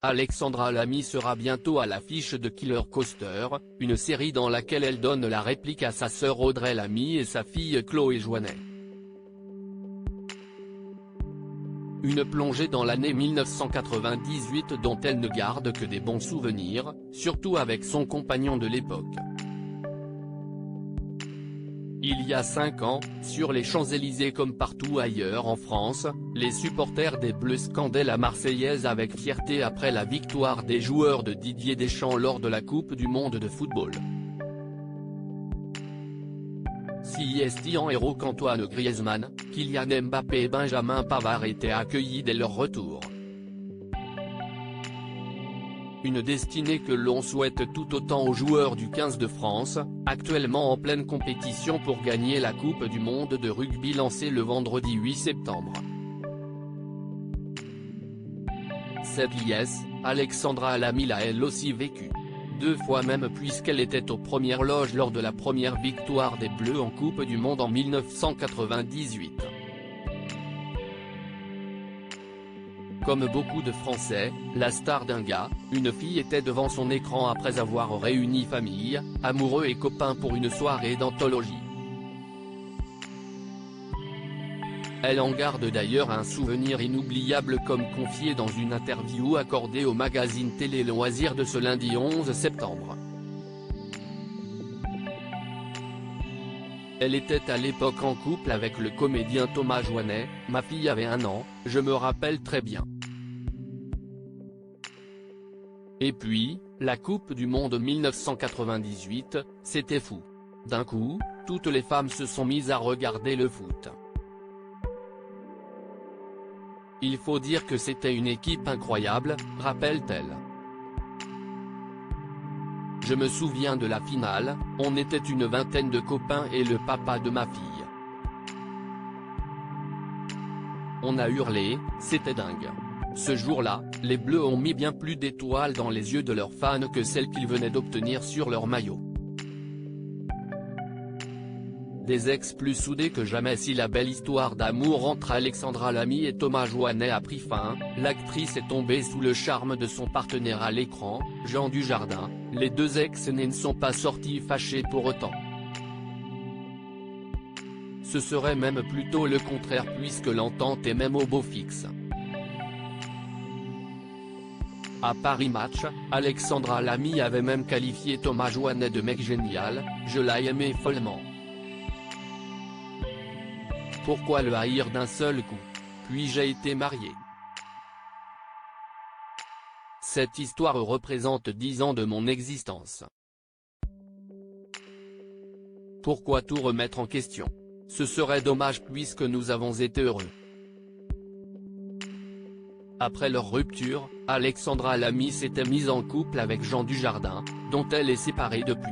Alexandra Lamy sera bientôt à l'affiche de Killer Coaster, une série dans laquelle elle donne la réplique à sa sœur Audrey Lamy et sa fille Chloé Joinet. Une plongée dans l'année 1998 dont elle ne garde que des bons souvenirs, surtout avec son compagnon de l'époque. Il y a 5 ans, sur les Champs-Élysées comme partout ailleurs en France, les supporters des Bleus scandaient la Marseillaise avec fierté après la victoire des joueurs de Didier Deschamps lors de la Coupe du Monde de football. CIST en héros qu'Antoine Griezmann, Kylian Mbappé et Benjamin Pavard étaient accueillis dès leur retour. Une destinée que l'on souhaite tout autant aux joueurs du 15 de France, actuellement en pleine compétition pour gagner la Coupe du Monde de rugby lancée le vendredi 8 septembre. Cette liesse, Alexandra Lamy l'a elle aussi vécue. 2 fois même puisqu'elle était aux premières loges lors de la première victoire des Bleus en Coupe du Monde en 1998. Comme beaucoup de Français, la star d'un gars, une fille était devant son écran après avoir réuni famille, amoureux et copains pour une soirée d'anthologie. Elle en garde d'ailleurs un souvenir inoubliable comme confié dans une interview accordée au magazine Télé Loisirs de ce lundi 11 septembre. Elle était à l'époque en couple avec le comédien Thomas Joinet, ma fille avait 1 an, je me rappelle très bien. Et puis, la Coupe du Monde 1998, c'était fou. D'un coup, toutes les femmes se sont mises à regarder le foot. Il faut dire que c'était une équipe incroyable, rappelle-t-elle. Je me souviens de la finale, on était une vingtaine de copains et le papa de ma fille. On a hurlé, c'était dingue. Ce jour-là, les Bleus ont mis bien plus d'étoiles dans les yeux de leurs fans que celles qu'ils venaient d'obtenir sur leur maillot. Des ex plus soudés que jamais. Si la belle histoire d'amour entre Alexandra Lamy et Thomas Joinet a pris fin, l'actrice est tombée sous le charme de son partenaire à l'écran, Jean Dujardin, les 2 ex-nés ne sont pas sortis fâchés pour autant. Ce serait même plutôt le contraire puisque l'entente est même au beau fixe. À Paris Match, Alexandra Lamy avait même qualifié Thomas Joinet de mec génial, je l'ai aimé follement. Pourquoi le haïr d'un seul coup? Puis j'ai été marié. Cette histoire représente 10 ans de mon existence. Pourquoi tout remettre en question? Ce serait dommage puisque nous avons été heureux. Après leur rupture, Alexandra Lamy s'était mise en couple avec Jean Dujardin, dont elle est séparée depuis.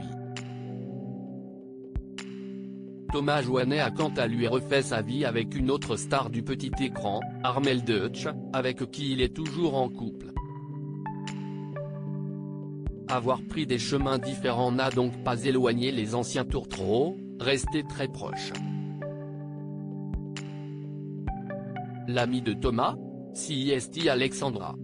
Thomas Joinet a quant à lui refait sa vie avec une autre star du petit écran, Armelle Deutsch, avec qui il est toujours en couple. Avoir pris des chemins différents n'a donc pas éloigné les anciens tourtereaux, restés très proches. L'ami de Thomas? CIST Alexandra.